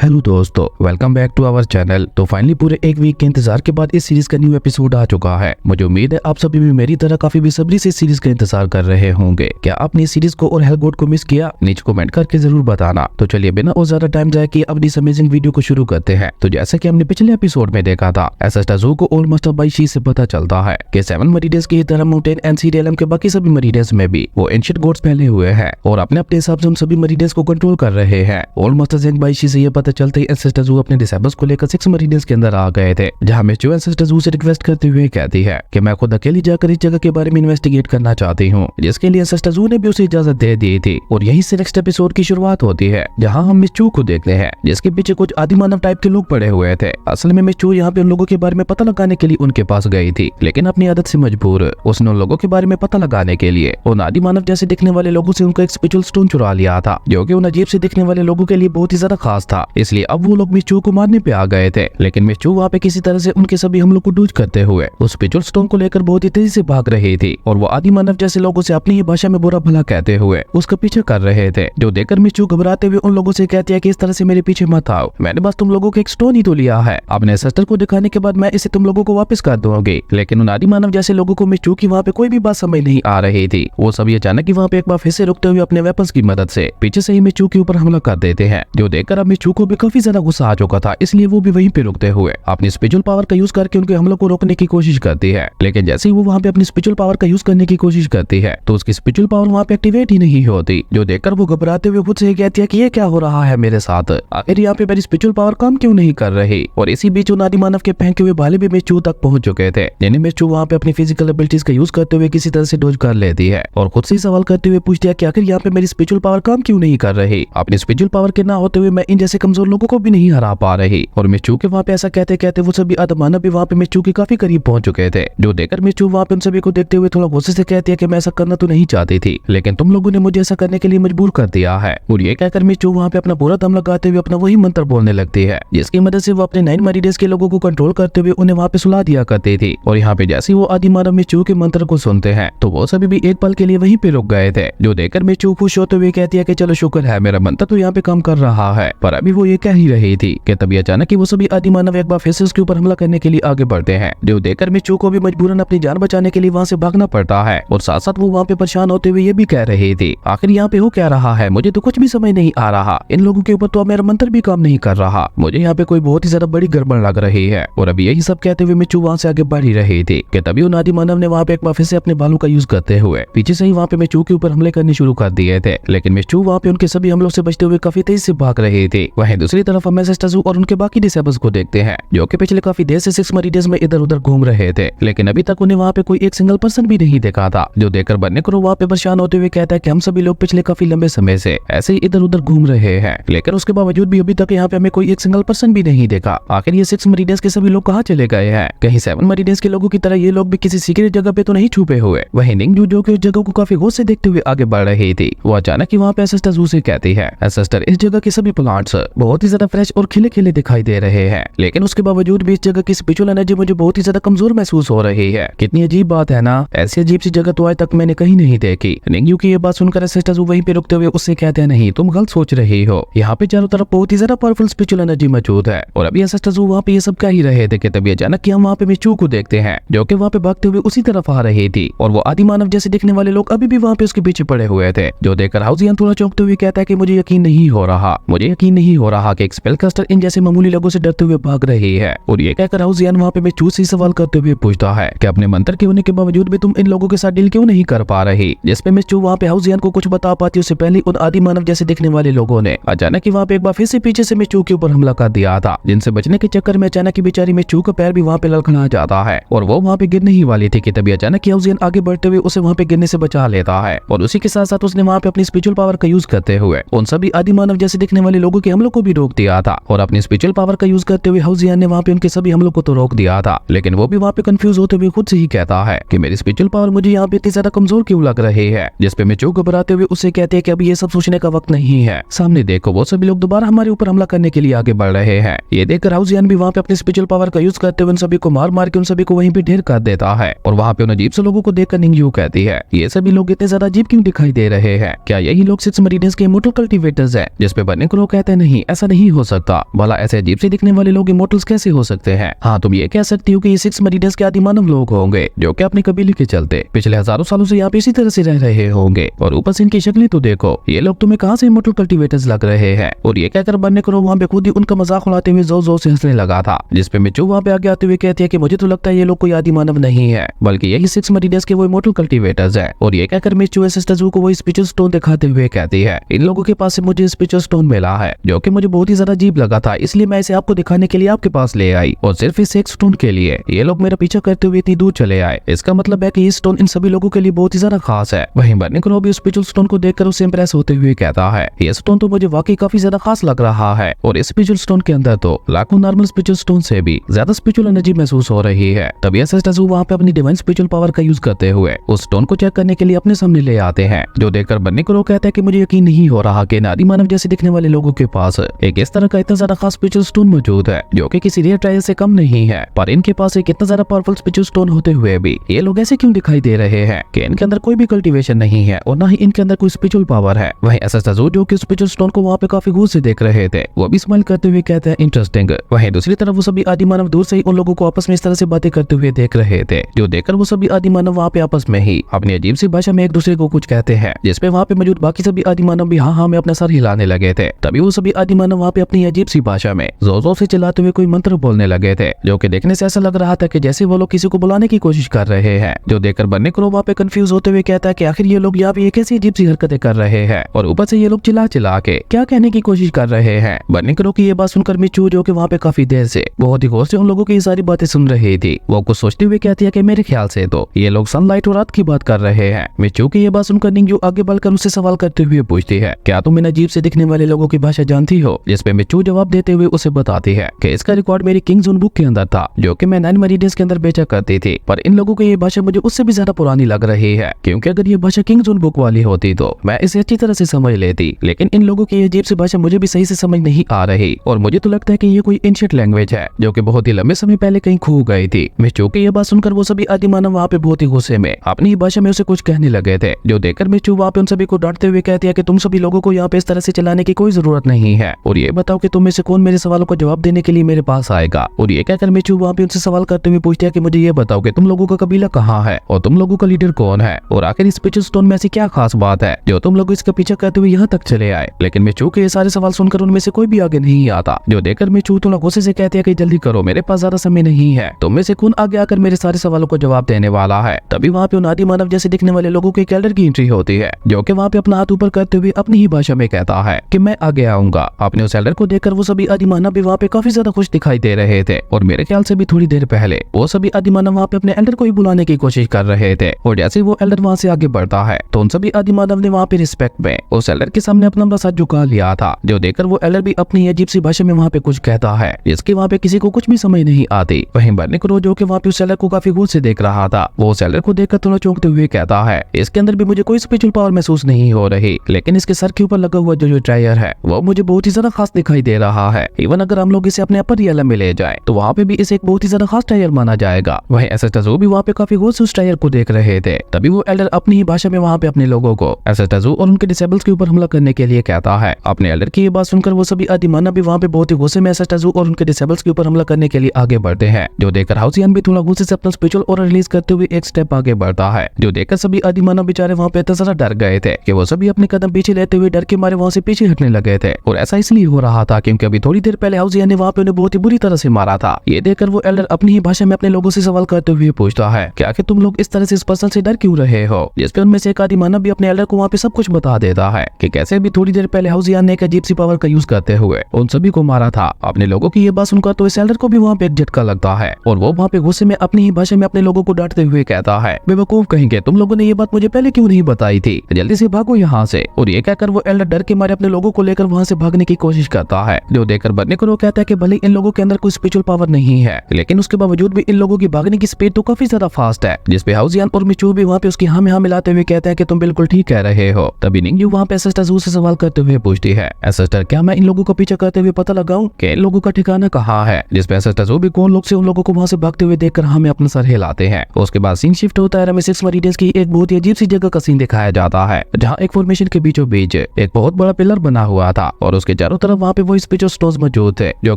Hello दोस्तों, welcome back to our channel. तो finally पूरे एक वीक के इंतजार के बाद इस सीरीज का न्यू एपिसोड आ चुका है। मुझे उम्मीद है आप सभी भी मेरी तरह काफी बेसब्री से इस सीरीज का इंतजार कर रहे होंगे। क्या आपने इस सीरीज को और हेलगोट को मिस किया? नीचे कमेंट करके जरूर बताना। तो चलिए बिना और ज्यादा टाइम जाए कि अपनी इस अमेजिंग वीडियो को शुरू करते हैं। तो जैसा कि हमने पिछले एपिसोड में देखा था, एसेस्टाज़ू को ओल्ड मास्टर बाईशी से पता चलता है कि 7 मरीडेस की तरह माउंटेन एंड सी रियलम के बाकी सभी मरीडेस में भी वो एंशिएंट गॉड्स फैले हुए हैं और अपने अपने हिसाब से उन सभी मरीडेस को कंट्रोल कर रहे हैं। ओल्ड मास्टर ज़ेंग बाईशी से ये पता चलते ही एसेस्टाज़ू अपने डिसेबल्स को लेकर 6 मरीडियंस के अंदर आ गए थे, जहां मिचू एसेस्टाज़ू से रिक्वेस्ट करते हुए कहती है कि मैं खुद अकेली जाकर इस जगह के बारे में इन्वेस्टिगेट करना चाहती हूं, जिसके लिए एसेस्टाज़ू ने भी उसे इजाजत दे दी थी। और यहीं से नेक्स्ट एपिसोड की शुरुआत होती है, जहां हम मिचू को देखते हैं जिसके पीछे कुछ आदिमानव टाइप के लोग पड़े हुए थे। असल में मिचू यहाँ पे उन लोगों के बारे में पता लगाने के लिए उनके पास गई थी, लेकिन अपनी आदत से मजबूर उसने उन लोगों के बारे में पता लगाने के लिए उन आदिमानव जैसे दिखने वाले लोगों से उनका एक स्पिरिचुअल स्टोन चुरा लिया था, जो कि उन अजीब से दिखने वाले लोगों के लिए बहुत ही ज्यादा खास था। इसलिए अब वो लोग मिचू को मारने पे आ गए थे, लेकिन मिचू वहाँ पे किसी तरह से उनके सभी हमलों को डूज करते हुए उस स्पिरिचुअल स्टोन को लेकर बहुत ही तेजी से भाग रही थी और वो आदि मानव जैसे लोगों से अपनी ही भाषा में बुरा भला कहते हुए उसका पीछे कर रहे थे, जो देखकर मिचू घबराते हुए उन लोगों से कहती है कि इस तरह से मेरे पीछे मत आओ, मैंने बस तुम लोगों को एक स्टोन ही तो लिया है, अपने सिस्टर को दिखाने के बाद मैं इसे तुम लोगों को वापस कर दूंगी। लेकिन उन आदि मानव जैसे लोगों को मिचू की वहाँ पे कोई भी बात समझ नहीं आ रही थी। वो सभी अचानक वहाँ पे एक बार फिर से रुकते हुए अपने वेपन्स की मदद से पीछे से ही मिचू के ऊपर हमला कर देते हैं, जो देखकर अब मिचू को भी काफी ज्यादा गुस्सा आ चुका था। इसलिए वो भी वहीं पे रुकते हुए अपनी स्पिरिचुअल पावर का यूज करके उनके हमलों को रोकने की कोशिश करती है। लेकिन जैसे ही वो वहाँ पे अपनी स्पिरिचुअल पावर का यूज करने की कोशिश करती है तो उसकी स्पिरिचुअल पावर वहाँ पे एक्टिवेट ही नहीं होती, जो देखकर वो घबराते हुए खुद से कहती है कि ये क्या हो रहा है मेरे साथ, आखिर यहाँ पे मेरी स्पिरिचुअल पावर काम क्यों नहीं कर रही। और इसी बीच उन आदि मानव के फेंके हुए भाले भी मिचू तक पहुंच चुके थे, जिन्हें मिचू वहाँ पे अपनी फिजिकल एबिलिटीज का यूज करते हुए किसी तरह से डोज कर लेती है और खुद से सवाल करते हुए पूछती है कि आखिर यहाँ पे मेरी स्पिरिचुअल पावर काम क्यों नहीं कर रही। अपनी स्पिरिचुअल पावर के ना होते हुए मैं इन जैसे कमजोर लोगों को भी नहीं हरा पा रही। और मिचू के वहाँ पे ऐसा कहते कहते वो सभी आदिमानव भी वहाँ पे मिचू के काफी करीब पहुंच चुके थे, जो देखकर मिचू वहाँ पे उन सभी को देखते हुए थोड़ा गुस्से से कहती है कि मैं ऐसा करना तो नहीं चाहती थी, लेकिन तुम लोगों ने मुझे ऐसा करने के लिए मजबूर कर दिया है। और ये कहकर मिचू वहाँ पे अपना पूरा दम लगाते हुए अपना वही मंत्र बोलने लगती है, जिसकी मदद से वो अपने 9 मरीडेस के लोगों को कंट्रोल करते हुए उन्हें वहाँ पे सुला दिया करती थी। और यहाँ पे जैसे वो आदिमानव मिचू के मंत्र को सुनते हैं तो वो सभी भी एक पल के लिए वहीं पे रुक गए थे, जो देखकर मिचू खुश होते हुए कहती है कि चलो शुक्र है मेरा मंत्र तो यहाँ पे काम कर रहा है। पर अभी वो ये कह ही रही थी कि तभी अचानक ही वो सभी आदिमानव एक बार फिर से उसके ऊपर हमला करने के लिए आगे बढ़ते हैं, जो देखकर मिचू को भी मजबूरन अपनी जान बचाने के लिए वहाँ से भागना पड़ता है। और साथ साथ वो वहाँ पे परेशान होते हुए ये भी कह रही थी आखिर यहाँ पे हो क्या रहा है, मुझे तो कुछ भी समझ नहीं आ रहा, इन लोगों के ऊपर तो मेरा मंत्र भी काम नहीं कर रहा, मुझे यहाँ पे कोई बहुत ही ज्यादा बड़ी गड़बड़ लग रही है। और अभी यही सब कहते हुए मिचू वहाँ से आगे बढ़ ही रही थी कि तभी उन आदिमानव ने वहाँ पे एक बार फिर से अपने बालों का यूज करते हुए पीछे से ही वहाँ पे मिचू के ऊपर हमले करने शुरू कर दिए थे। लेकिन मिचू वहाँ पे उनके सभी हमलों से बचते हुए काफी तेजी से भाग रही थी। वहीं दूसरी तरफ हम एसेस्टाज़ू और उनके बाकी डिसेबल्स को देखते हैं, जो कि पिछले काफी देर से 6 मरीडियंस में इधर उधर घूम रहे थे, लेकिन अभी तक उन्हें वहाँ पे कोई एक सिंगल पर्सन भी नहीं देखा था, जो देखकर बनने को वहाँ पे परेशान होते हुए कहता है कि हम सभी लोग पिछले काफी लंबे समय से ऐसे ही इधर उधर घूम रहे हैं, लेकिन उसके बावजूद भी अभी तक यहाँ पे हमें कोई एक सिंगल पर्सन भी नहीं देखा। आखिर ये 6 मरीडियंस के सभी लोग कहाँ चले गए हैं? कहीं 7 मरीडियंस के लोगों की तरह ये लोग भी किसी सीक्रेट जगह पे तो नहीं छुपे हुए? वहीं निंगजू जो कि उस जगह को काफी गौर से देखते हुए आगे बढ़ रही थी, वो अचानक ही वहाँ पे एसेस्टाज़ू से कहती है सिस्टर इस जगह के सभी प्लांट्स बहुत ही ज्यादा फ्रेश और खिले खिले दिखाई दे रहे हैं, लेकिन उसके बावजूद भी इस जगह की स्पिरिचुअल एनर्जी मुझे बहुत ही ज्यादा कमजोर महसूस हो रही है। कितनी अजीब बात है ना, ऐसी अजीब सी जगह तो आज तक मैंने कहीं नहीं देखी। निंगजू की ये बात सुनकर एसेस्टाज़ू वहीं पे रुकते हुए उससे कहते हैं नहीं तुम गलत सोच रही हो, यहाँ पे चारों तरफ बहुत ही ज्यादा पावरफुल स्पिरिचुअल एनर्जी मौजूद है। और अभी एसेस्टाज़ू वहाँ पे ये सब कह ही रहे थे कि तभी अचानक हम वहाँ पे मिचू को देखते हैं, जो कि वहाँ पे भागते हुए उसी तरफ आ रही थी। और वो आदिमानव जैसे दिखने वाले लोग अभी भी वहाँ पे उसके पीछे पड़े हुए थे, जो देखकर हाउसियन थोड़ा चौंकते हुए कहता है कि मुझे यकीन नहीं हो रहा कि एक स्पेलकास्टर इन जैसे मामूली लोगों से डरते हुए भाग रही है। और ये कहकर हाउसियन वहाँ पे मिचू से सवाल करते हुए पूछता है कि अपने मंत्र के होने के बावजूद भी तुम इन लोगों के साथ डील क्यों नहीं कर पा रही? जिसपे मिचू वहाँ पे हाउसियन को कुछ बता पाती उससे पहले उन आदिमानव जैसे दिखने वाले लोगों ने अचानक ही वहाँ पे एक बार फिर से पीछे से मिचू के ऊपर हमला कर दिया था, जिनसे बचने के चक्कर में अचानक ही बेचारी मिचू का पैर भी वहाँ पे लड़खड़ा जाता है और वो वहाँ पे गिरने ही वाली थी कि तभी अचानक हाउसियन आगे बढ़ते हुए उसे वहाँ पे गिरने से बचा लेता है। और उसी के साथ साथ उसने वहाँ पे अपनी स्पिरिचुअल पावर का यूज करते हुए उन सभी आदिमानव जैसे दिखने वाले लोगों के हमलों को भी रोक दिया था। और अपनी स्पिरिचुअल पावर का यूज करते हुए हाउसियन ने वहाँ पे उनके सभी हमलों को तो रोक दिया था, लेकिन वो भी वहाँ पे कंफ्यूज होते हुए खुद से ही कहता है कि मेरी स्पिरिचुअल पावर मुझे यहाँ पे इतनी ज्यादा कमजोर क्यों लग रही है? जिसपे मिचू घबराते हुए उससे कहते हैं कि अभी ये सब सोचने का वक्त नहीं है, सामने देखो वो सभी लोग दोबारा हमारे ऊपर हमला करने के लिए आगे बढ़ रहे हैं। ये देखकर हाउसियन भी वहाँ पे अपनी स्पिरिचुअल पावर का यूज करते हुए उन सभी को मार मार के उन सभी को वहीं पे ढेर कर देता है। और वहाँ पे उन अजीब से लोगों को देखकर निंगजू कहती है ये सभी लोग इतने ज्यादा अजीब क्यों दिखाई दे रहे हैं? क्या यही लोग 6 मरीडियंस के इमोर्टल कल्टीवेटर्स हैं? जिसपे बनने को लोग कहते हैं नहीं, ऐसा नहीं हो सकता, भला ऐसे अजीब से दिखने वाले लोग इमोर्टल्स कैसे हो सकते हैं। हाँ, तुम ये कह सकती हो कि ये 6 मरीडस के आदि मानव लोग होंगे जो कि अपने कबीले के चलते पिछले हजारों सालों से यहाँ पे इसी तरह से रह रहे होंगे। और ऊपर से इनकी शक्लें तो देखो, ये लोग तुम्हें कहाँ से इमोर्टल कल्टीवेटर्स लग रहे हैं। और ये कहकर बनने करो वहाँ पे खुद ही उनका मजाक उड़ाते हुए जोर जोर से हंसने लगा था, जिसपे मिचू वहाँ पे आगे आते हुए कहती है कि मुझे तो लगता है ये लोग कोई आदि मानव नहीं है, बल्कि यही 6 मरीडस के वो इमोर्टल कल्टीवेटर्स हैं। और ये कहकर मिचू एसेस्टजू को वो स्पिरिचुअल स्टोन दिखाते हुए कहती है, इन लोगों के पास से मुझे स्पिरिचुअल स्टोन मिला है जो कि मुझे बहुत ही ज्यादा अजीब लगा था, इसलिए मैं इसे आपको दिखाने के लिए आपके पास ले आई। और सिर्फ इस एक स्टोन के लिए ये लोग मेरा पीछा करते हुए इतनी दूर चले आए। इसका मतलब है कि ये स्टोन इन सभी लोगों के लिए बहुत ही ज्यादा खास है। वहीं बर्नी क्रो भी स्पिरिचुअल स्टोन को देखकर उससे इंप्रेस होते हुए कहता है, ये स्टोन तो मुझे वाकई काफी ज्यादा खास लग रहा है। और इस स्पिरिचुअल स्टोन के अंदर तो लाखों नॉर्मल स्पिरिचुअल स्टोन से भी ज्यादा स्पिरिचुअल एनर्जी महसूस हो रही है। तभी एसेस्टजू वहाँ पे अपनी डिवाइन स्पिरिचुअल पावर का यूज करते हुए उस स्टोन को चेक करने के लिए अपने सामने ले आते हैं, जो देखकर बर्नी क्रो कहता है कि मुझे यकीन नहीं हो रहा कि आदि मानव जैसे दिखने वाले लोगों के पास एक इस तरह का इतना ज्यादा खास स्पिरिचुअल स्टोन मौजूद है जो कि किसी रेयर ट्रायल से कम नहीं है। पर इनके पास एक इतना ज्यादा पावरफुल स्पिरिचुअल स्टोन होते हुए भी ये लोग ऐसे क्यों दिखाई दे रहे हैं कि इनके अंदर कोई भी कल्टीवेशन नहीं है और न ही इनके अंदर कोई स्पिरिचुअल पावर है। वहीं एसेस्टजू जो कि स्पिरिचुअल स्टोन को वहाँ पे काफी गौर से देख रहे थे, वो भी स्माइल करते हुए कहते हैं इंटरेस्टिंग। वहीं दूसरी तरफ वो सभी आदि मानव दूर से ही उन लोगों को आपस में इस तरह से बातें करते हुए देख रहे थे, जो देखकर वो सभी आदि मानव वहाँ पे आपस में ही अपनी अजीब सी भाषा में एक दूसरे को कुछ कहते हैं, जिसपे वहाँ पे मौजूद बाकी सभी आदि मानव भी हाँ हाँ में अपना सर हिलाने लगे थे। तभी वो सभी आदि मानव वहाँ पे अपनी अजीब सी भाषा में जोर जोर से चिल्लाते हुए कोई मंत्र बोलने लगे थे, जो कि देखने से ऐसा लग रहा था कि जैसे वो लोग किसी को बुलाने की कोशिश कर रहे हैं। जो देखकर बर्नी क्रो वहाँ पे कंफ्यूज होते हुए कहता है कि आखिर ये लोग यहाँ पे कैसी अजीब सी हरकतें कर रहे हैं और ऊपर से ये लोग चिल्ला चिल्ला के क्या कहने की कोशिश कर रहे हैं। बर्नी क्रो की ये बात सुनकर मिचू जो कि वहाँ पे काफी देर से बहुत ही गौर से उन लोगों की सारी बातें सुन रही थी, वो कुछ सोचते हुए कहती है कि मेरे ख्याल से तो ये लोग सनलाइट और रात की बात कर रहे हैं। मिचू की ये बात सुनकर निंगयू आगे बढ़कर उससे सवाल करते हुए पूछती है, क्या तुम इन अजीब से दिखने वाले लोगों की भाषा जानती हो। जिसपे मिचू जवाब देते हुए उसे बताती है कि इसका रिकॉर्ड मेरी किंग जोन बुक के अंदर था, जो कि मैं 9 मरीडियंस के अंदर बेचा करती थी। पर इन लोगों की ये भाषा मुझे उससे भी ज्यादा पुरानी लग रही है, क्योंकि अगर ये भाषा किंग जोन बुक वाली होती तो मैं इसे अच्छी तरह से समझ लेती, लेकिन इन लोगों की ये अजीब सी भाषा मुझे भी सही से समझ नहीं आ रही। और मुझे तो लगता है कि ये कोई एंशिएंट लैंग्वेज है जो कि बहुत ही लंबे समय पहले कहीं खो गई थी। मिचू की ये बात सुनकर वो सभी आदि मानव वहाँ पे बहुत ही गुस्से में अपनी ही भाषा में उसे कुछ कहने लगे थे, जो देखकर मिचू वहाँ पे उन सभी को डांटते हुए कहती है कि तुम सभी लोगों को यहाँ पे इस तरह से चलाने की कोई जरूरत नहीं है, और ये बताओ कि तुम में से कौन मेरे सवालों का जवाब देने के लिए मेरे पास आएगा। और ये कहकर मिचू वहाँ पे उनसे सवाल करते हुए पूछती है कि मुझे ये बताओ कि तुम लोगों का कबीला कहाँ है और तुम लोगों का लीडर कौन है, और आखिर इस स्पिरिचुअल स्टोन में ऐसी क्या खास बात है जो तुम लोग इसका पीछा करते हुए यहाँ तक चले आए। लेकिन मिचू के ये सारे सवाल सुनकर उनमें से कोई भी आगे नहीं आता, जो देखकर मिचू थोड़ा गुस्से से कहती है कि जल्दी करो, मेरे पास ज्यादा समय नहीं है, तुम में से कौन आगे आकर मेरे सारे सवालों को जवाब देने वाला है। तभी वहाँ पे उन आदि मानव जैसे दिखने वाले लोगों के कैल्डर की एंट्री होती है, जो कि वहाँ पे अपना हाथ ऊपर करते हुए अपनी ही भाषा में कहता है कि मैं आगे आऊंगा। अपने उस एल्डर को देखकर वो सभी आदि मानव भी वहाँ पे काफी ज्यादा खुश दिखाई दे रहे थे, और मेरे ख्याल से भी थोड़ी देर पहले वो सभी आदि मानव वहाँ पे अपने एल्डर को ही बुलाने की कोशिश कर रहे थे। और जैसे वो एल्डर वहाँ से आगे बढ़ता है तो उन सभी आदि मानव ने वहाँ पे रिस्पेक्ट में उस एल्डर के सामने अपना सर झुका लिया था, जो देखकर वो एल्डर भी अपनी अजीब सी भाषा में वहाँ पे कुछ कहता है, जिसके वहाँ पे किसी को कुछ भी समझ नहीं आती। वहीं बर्नी क्रो जो कि वहाँ पे उस एल्डर को काफी गौर से देख रहा था, वो उस एल्डर को देखकर थोड़ा चौंकते हुए कहता है, इसके अंदर भी मुझे कोई स्पिरिचुअल पावर महसूस नहीं हो रही, लेकिन इसके सर के ऊपर लगा हुआ जो ट्रायर है वो मुझे बहुत ही ज्यादा खास दिखाई दे रहा है। इवन अगर हम लोग इसे अपने अपर रियलम में ले जाए तो वहाँ पे भी इसे एक बहुत ही ज्यादा खास ट्रायर माना जाएगा। वहीं एसेस्टजू भी वहाँ पे काफी गौर से उस ट्रायर को देख रहे थे। तभी वो एल्डर अपनी ही भाषा में वहाँ पे अपने लोगों को एसेस्टजू और उनके डिसेबल्स के ऊपर हमला करने के लिए कहता है। अपने एल्डर की ये बात सुनकर वो सभी आदि मानव भी वहाँ पे बहुत ही गुस्से में एसेस्टजू और उनके डिसेबल्स के ऊपर हमला करने के लिए आगे बढ़ते हैं, जो देखकर हाउसियन भी थोड़ा गुस्से से अपना स्पिरिचुअल ऑरा रिलीज करते हुए एक स्टेप आगे बढ़ता है, जो देखकर सभी आदि मानव बेचारे वहाँ पे इतना ज्यादा डर गए थे कि वो सभी अपने कदम पीछे लेते हुए डर के मारे वहाँ से पीछे हटने लगे थे। और ऐसा इसलिए हो रहा था क्योंकि अभी थोड़ी देर पहले हाउसियन ने वहाँ पे उन्हें बहुत ही बुरी तरह से मारा था। ये देखकर वो एल्डर अपनी ही भाषा में अपने लोगों से सवाल करते हुए पूछता है कि आखिर तुम लोग इस तरह से इस पर्सन से डर क्यों रहे हो। जिसपे उनमें से एक आदि मानव भी अपने एल्डर को वहाँ पे सब कुछ बता देता है कि कैसे भी थोड़ी देर पहले हाउसियन ने एक अजीब सी पावर का यूज करते हुए उन सभी को मारा था। अपने लोगों की ये बात सुनकर तो इस एल्डर को भी वहाँ पे एक झटका लगता है और वो वहाँ पे गुस्से में अपनी ही भाषा में अपने लोगों को डांटते हुए कहता है, बेवकूफ कहेंगे, तुम लोगों ने ये बात मुझे पहले क्यों नहीं बताई थी, जल्दी से भागो यहाँ से। और ये कहकर वो एल्डर डर के मारे अपने लोगों को लेकर वहाँ से भागने की कोशिश करता है, जो देखकर बर्नी क्रो कहता है कि भले इन लोगों के अंदर कोई स्पिरिचुअल पावर नहीं है, लेकिन उसके बावजूद भी इन लोगों की भागने की स्पीड तो काफी ज्यादा फास्ट है। जिसपे हाउसियन और मिचू भी वहाँ पे उसकी हाँ में हाँ मिलाते हुए कहते हैं कि तुम बिल्कुल ठीक कह रहे हो। तभी निंगयू वहाँ पे एसेस्टजू से सवाल करते हुए पूछती है, एसेस्टर क्या मैं इन लोगों का पीछा करते हुए पता लगाऊं कि इन लोगों का ठिकाना कहाँ है। जिसपे एसेस्टजू भी कौन लोग से उन लोगों को वहाँ से भागते हुए देखकर हमें अपना सर हिलाते हैं। उसके बाद सीन शिफ्ट होता है, हमें 6 मरीडियंस की एक बहुत ही अजीब सी जगह का सीन दिखाया जाता है, जहाँ एक फॉर्मेशन के बीचों बीच एक बहुत बड़ा पिलर बना हुआ था और उसके के चारों तरफ वहाँ पे वो स्पेशल स्टोर्स मौजूद थे जो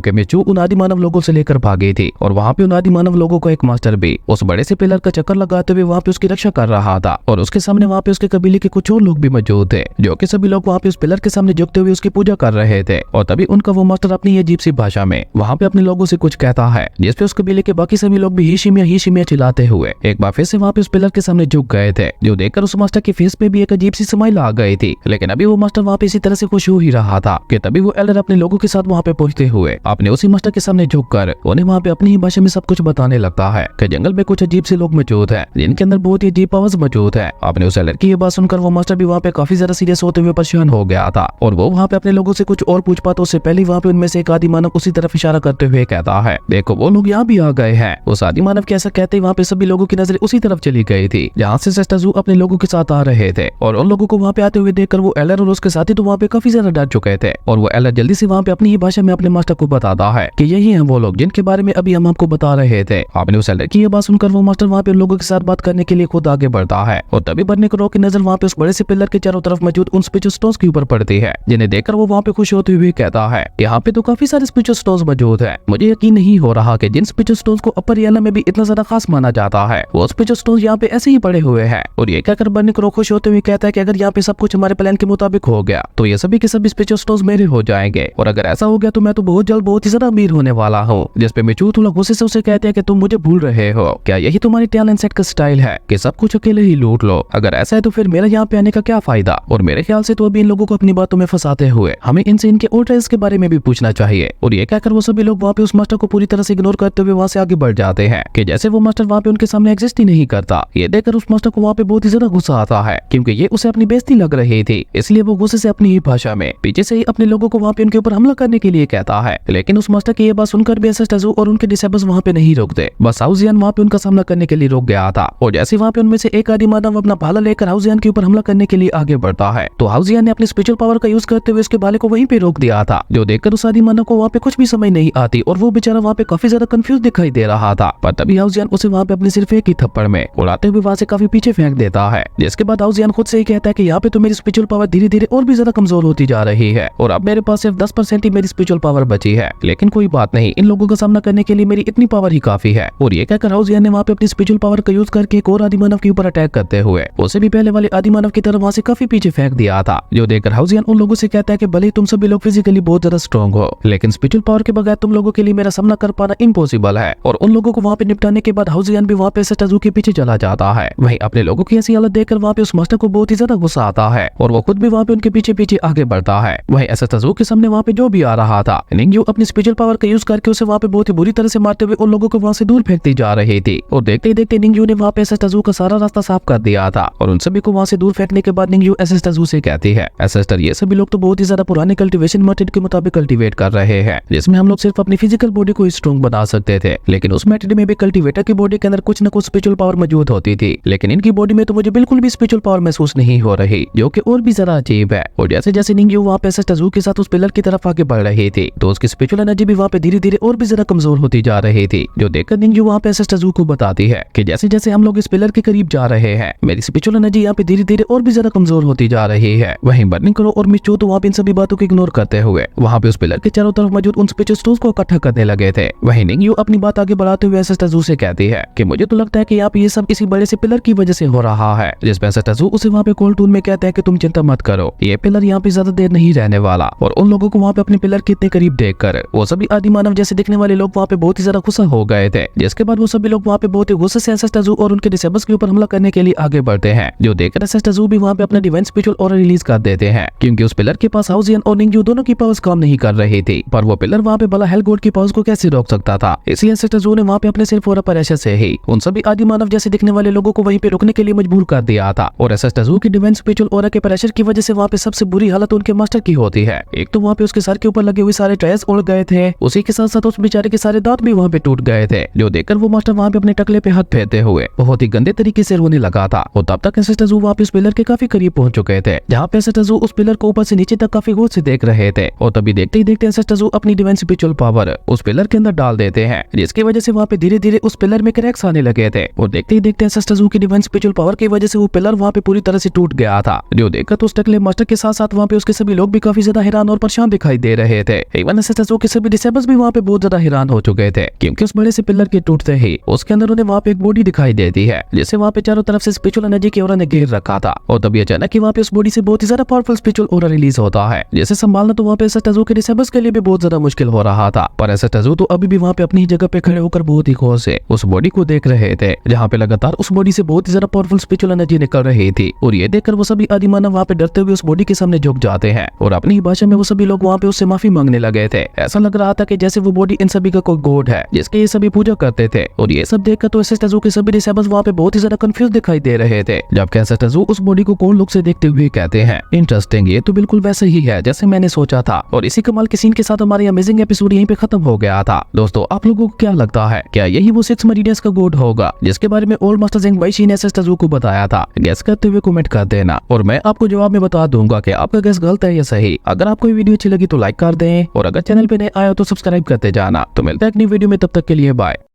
कि मिचू उन आदि मानव लोगों से लेकर भागी थी। और वहाँ पे उन आदि मानव लोगों को एक मास्टर भी उस बड़े से पिलर का चक्कर लगाते हुए वहाँ पे उसकी रक्षा कर रहा था। और उसके सामने वहाँ पे उसके कबीले के कुछ और लोग भी मौजूद थे जो कि सभी लोग वहाँ पे उस पिलर के सामने झुकते हुए उसकी पूजा कर रहे थे। और तभी उनका वो मास्टर अपनी ये अजीब सी भाषा में वहाँ पे अपने लोगों से कुछ कहता है, जिसपे उस कबीले के बाकी सभी लोग भी ही शिमिया चिल्लाते हुए एक बार फिर से वहाँ पे उस पिलर के सामने झुक गए थे, जो देखकर उस मास्टर के फेस पे भी एक अजीब सी स्माइल आ गई थी। लेकिन अभी वो मास्टर वहाँ पे इसी तरह से खुश हो ही रहा था कि तभी वो एल्डर अपने लोगों के साथ वहाँ पे पहुंचते हुए अपने उसी मास्टर के सामने झुककर उन्हें वहाँ पे अपनी ही भाषा में सब कुछ बताने लगता है कि जंगल में कुछ अजीब से लोग मौजूद हैं जिनके अंदर बहुत ही अजीब पावर्स मौजूद है। अपने उस एल्डर की ये बात सुनकर वो मास्टर भी वहाँ पे काफी ज्यादा सीरियस होते हुए परेशान हो गया था। और वो वहाँ पे अपने लोगों से कुछ और पूछ पाता उससे पहले वहाँ पे उनमें से एक आदि मानव उसी तरफ इशारा करते हुए कहता है, देखो वो लोग यहाँ भी आ गए हैं। उस आदि मानव के ऐसा कहते वहाँ पे सभी लोगों की नजरें उसी तरफ चली गई थी जहाँ से सिस्टर जू अपने लोगों के साथ आ रहे थे। और उन लोगों को वहाँ पे आते हुए देखकर वो एलर और उसके साथी तो वहाँ पे काफी ज्यादा डर चुके थे। और वो एलर जल्दी से वहाँ पे अपनी ही भाषा में अपने मास्टर को बताता है कि यही है वो लोग जिनके बारे में अभी हम आपको बता रहे थे। आपने उस एलर की ये बात सुनकर वो मास्टर वहाँ पे लोगों के साथ बात करने के लिए खुद आगे बढ़ता है। और तभी बनने को की नजर वहाँ पे उस बड़े से पिलर के चारों तरफ मौजूद उन स्पेशल स्टोर्स के ऊपर पड़ती है, जिन्हें देखकर वो वहाँ पे खुश होते हुए कहता है, यहाँ पे तो काफी सारे स्पेशल स्टोर्स मौजूद है। मुझे यकीन नहीं हो रहा कि जिन स्पेशल स्टोर्स को अपर रियाना में भी इतना ज्यादा खास माना जाता है वो स्पेशल स्टोर्स यहाँ पे ऐसे ही पड़े हुए हैं। और ये कहकर बनने को खुश होते हुए कहता है कि अगर यहाँ पे सब कुछ हमारे प्लान के मुताबिक हो गया तो ये सभी के सभी स्पेशल स्टोर्स मेरे हो जाएंगे। और अगर ऐसा हो गया तो मैं तो बहुत जल्द बहुत ही ज्यादा अमीर होने वाला हूँ। जिसपे मिचू थोड़ा गुस्से से उसे कहते हैं कि तुम मुझे भूल रहे हो, क्या यही तुम्हारी टैलेंट सेट का स्टाइल है कि सब कुछ अकेले ही लूट लो? अगर ऐसा है तो फिर मेरा यहाँ पे आने का क्या फायदा? और मेरे ख्याल से तो अभी इन लोगों को अपनी बातों में फंसाते हुए हमें इनसे इनके और ट्रायल्स के बारे में भी पूछना चाहिए। और ये कहकर वो सभी लोग वहाँ पे उस मास्टर को पूरी तरह से इग्नोर करते हुए वहाँ से आगे बढ़ जाते हैं कि जैसे वो मास्टर वहाँ पे उनके सामने एग्जिस्ट ही नहीं करता। ये देखकर उस मास्टर को वहाँ पे बहुत ही ज्यादा गुस्सा आता है क्योंकि ये उसे अपनी बेइज्जती लग रही थी। इसलिए वो गुस्से से अपनी ही भाषा में पीछे से ही अपने लोगों को वहाँ पे उनके ऊपर हमला करने के लिए कहता है। लेकिन उस मास्टर की ये बात सुनकर भी एसएसटजू और उनके डिसेबल्स वहाँ पे नहीं रुकते। बस हाउजियन वहाँ पे उनका सामना करने के लिए रुक गया था। और जैसे वहाँ पे उनमें से एक आदि मानव अपना भाला लेकर हाउजियन के ऊपर हमला करने के लिए आगे बढ़ता है तो हाउजियन ने अपनी स्पेशल पावर का यूज करते हुए उसके भाले को वहीं पे रोक दिया था, जो देखकर उस आदि मानव को वहाँ पे कुछ भी समझ नहीं आती और वो बेचारा वहाँ पे काफी ज्यादा कंफ्यूज दिखाई दे रहा था। पर तभी हाउजियन उसे वहाँ पे अपने सिर्फ एक ही थप्पड़ में उड़ाते हुए वहाँ से काफी पीछे फेंक देता है। जिसके बाद हाउजियन खुद से ही कहता है कि यहाँ पे तो मेरी स्पिरिचुअल पावर धीरे धीरे और भी ज्यादा कमजोर होती जा रही है और अब मेरे पास सिर्फ 10% ही मेरी स्पिरिचुअल पावर बची है। लेकिन कोई बात नहीं, इन लोगों का सामना करने के लिए मेरी इतनी पावर ही काफी है। और ये कहकर हाउजियन ने वहाँ पे अपनी स्पिरिचुअल पावर का यूज करके एक और आदि मानव के ऊपर अटैक करते हुए उसे भी पहले वाले आदि मानव की तरफ वहाँ से काफी पीछे फेंक दिया था। जो देखकर हाउजियन उन लोगों से कहता है कि भले तुम सभी लोग फिजिकली बहुत ज्यादा स्ट्रॉन्ग हो लेकिन स्पिरिचुअल पावर के बगैर तुम लोगों के लिए मेरा सामना कर पाना इम्पॉसिबल है। और उन लोगों को वहाँ पे निपटाने के बाद हाउजियन भी वहाँ पे एसएसटजू के पीछे चला जाता है। वहीं अपने लोगों की ऐसी हालत देखकर वहाँ पे उस मास्टर को बहुत ही ज्यादा गुस्सा आता है और वो खुद भी वहाँ पे उनके पीछे पीछे आगे बढ़ता है। वहीं एसएसटजू के सामने वहाँ पे जो भी आ रहा था निंगयू अपनी स्पिरिचुअल पावर का यूज करके उसे वहाँ पे बहुत ही बुरी तरह से मारते हुए उन लोगों को वहाँ से दूर फेंकती जा रही थी। और देखते ही देखते निंगयू ने वहाँ पे एसएसटजू का सारा रास्ता साफ कर दिया था। और उन सभी को वहाँ से दूर फेंकने के बाद निंगयू एसएसटजू से कहती है, एसएसटर ये सभी लोग तो बहुत ही ज्यादा पुराने कल्टीवेशन मेथड के मुताबिक कल्टीवेट कर रहे हैं जिसमें हम लोग सिर्फ अपनी फिजिकल बॉडी को स्ट्रॉन्ग बना सकते थे, लेकिन उस मेथड में भी कल्टीवेटर की बॉडी के अंदर कुछ न कुछ स्पिरिचुअल पावर मौजूद होती थी। लेकिन इनकी बॉडी में तो मुझे बिल्कुल भी स्पिरिचुअल पावर महसूस नहीं हो रही, जो कि और भी ज्यादा अजीब है। और जैसे जैसे निंगयू वहाँ पे एसएसटजू के साथ उस पिलर की तरफ आगे बढ़ रही थी तो उसकी स्पिरिचुअल एनर्जी भी वहाँ पे धीरे धीरे और भी ज्यादा कमजोर होती जा रही थी। जो देखकर निंगयू वहाँ पे एसएसटजू को बताती है कि जैसे जैसे हम लोग इस पिलर के करीब जा रहे हैं मेरी स्पिरिचुअल एनर्जी यहाँ पे धीरे धीरे और भी ज्यादा कमजोर होती जा रही है। वहीं बर्निंग करो और मिचू तो वहाँ पे इन सभी बातों को इग्नोर करते हुए वहाँ पे उस पिलर के चारों तरफ मौजूद उन स्पिरिचुअल स्टोन्स को इकट्ठा करने लगे थे। वहीं निंगयू अपनी बात आगे बढ़ाते हुए एसएसटजू से कहती है कि मुझे तो लगता है कि यहाँ पे ये सब इसी बड़े से पिलर की वजह से हो रहा है। जिस पे एसएसटजू उसे वहाँ पे कोल्ड टून में कहते हैं कि तुम चिंता मत करो, ये पिलर यहाँ पे ज्यादा देर नहीं रहने वाला। और उन लोगों को वहाँ पे अपने पिलर के इतने करीब देखकर वो सभी आदि मानव जैसे दिखने वाले लोग वहाँ पे बहुत ही ज्यादा गुस्सा हो गए थे। जिसके बाद वो सभी लोग वहाँ पे बहुत ही गुस्से से एसएसटजू और उनके डिसेबल्स के ऊपर हमला करने के लिए आगे बढ़ते हैं। जो देखकर एसएसटजू भी वहाँ पे अपना डिवाइन स्पिरिचुअल ऑरा रिलीज कर देते हैं क्योंकि उस पिलर के पास हाउजियन और निंगयू दोनों की पावर्स काम नहीं कर रही थी। पर वो पिलर वहाँ पे भला हेल गॉड की पावर्स को कैसे रोक सकता था। इसलिए एसएसटजू ने वहाँ पे अपने सिर्फ ऑरा प्रेशर से ही उन सभी आदि मानव जैसे दिखने वाले लोगों को वहीं पे रुकने के लिए मजबूर कर दिया था। और एसएसटजू की डिवाइन स्पिरिचुअल ऑरा के प्रेशर की वजह से वहाँ पे सबसे बुरी हालत उनके मास्टर की होती है। एक तो वहाँ पे उसके सर के ऊपर लगे हुए सारे ट्रायल्स उड़ गए थे, उसी के साथ साथ उस बेचारे के सारे दांत भी वहाँ पे टूट गए थे। जो देखकर वो मास्टर वहाँ पे अपने टकले पे हाथ फेरते हुए बहुत ही गंदे तरीके से रोने लगा था। और तब तक एसएसटजू वहाँ पे उस पिलर के काफी करीब पहुंच चुके थे जहाँ पे एसएसटजू उस पिलर को ऊपर से नीचे तक काफी गौर से देख रहे थे। और तभी देखते ही देखते एसएसटजू अपनी डिवाइन स्पिरिचुअल पावर उस पिलर के अंदर डाल देते हैं जिसकी वजह से वहाँ पे धीरे धीरे उस पिलर में क्रैक्स आने लगे थे। और देखते ही देखते एसएसटजू की डिवाइन स्पिरिचुअल पावर की वजह से वो पिलर वहाँ पे पूरी तरह से टूट गया था। जो देखकर तो उस टकले मास्टर के साथ साथ वहाँ पे उसके सभी लोग भी काफी ज्यादा हैरान और परेशान दिखाई दे रहे थे। इवन एसएसओ के सभी डिसेबल्स भी वहाँ पे बहुत ज्यादा हैरान हो चुके थे, क्योंकि उस बड़े से पिलर के टूटते ही उसके अंदर उन्हें वहाँ पे एक बॉडी दिखाई देती है, जिसे वहाँ पे चारों तरफ से स्पिरिचुअल एनर्जी की ऑरा ने घेर रखा था। और तभी अचानक वहाँ पे उस बॉडी से बहुत ही ज्यादा पावरफुल स्पिरिचुअल ऑरा रिलीज होता है, जिसे संभालना तो वहाँ पे एसएसओ के डिसेबल्स के लिए भी बहुत ज्यादा मुश्किल हो रहा था। पर एसएसओ तो अभी भी वहाँ पे अपनी जगह पे खड़े होकर बहुत ही गौर से उस बॉडी को देख रहे थे, जहाँ पे लगातार उस बॉडी से बहुत ही ज्यादा पावरफुल स्पिरिचुअल एनर्जी निकल रही थी। और ये देखकर वो सभी आदिमानव वहाँ पे डरते हुए उस बॉडी के सामने झुक जाते हैं और अपनी ही भाषा में वो सभी लोग वहाँ पे उससे माफी मांगने लगे थे। ऐसा लग रहा था कि जैसे वो बॉडी इन सभी का कोई गॉड है जिसके ये सभी पूजा करते थे। और ये सब देखकर तो एसएसओ के सभी डिसेबल्स वहाँ पे बहुत ही ज्यादा कंफ्यूज दिखाई दे रहे थे, जबकि एसएसओ उस बॉडी को कौन लुक से देखते हुए कहते हैं, इंटरेस्टिंग, ये तो बिल्कुल वैसे ही है जैसे मैंने सोचा था। और इसी कमाल के सीन के साथ हमारी अमेजिंग एपिसोड यहीं पे खत्म हो गया था। दोस्तों, आप लोगों को क्या लगता है, क्या यही वो 6 मरीडियंस का गॉड होगा जिसके बारे में ओल्ड मास्टर ज़ेंग वाईशी ने एसएसओ को बताया था? गेस करते हुए कमेंट कर देना और मैं आपको जवाब में बता दूंगा कि आपका गेस गलत है या सही। अगर आपको ये वीडियो अच्छी लगी तो लाइक कर दें और अगर चैनल पे नए आए हो तो सब्सक्राइब करते जाना। तो मिलते हैं एक नई वीडियो में, तब तक के लिए बाय।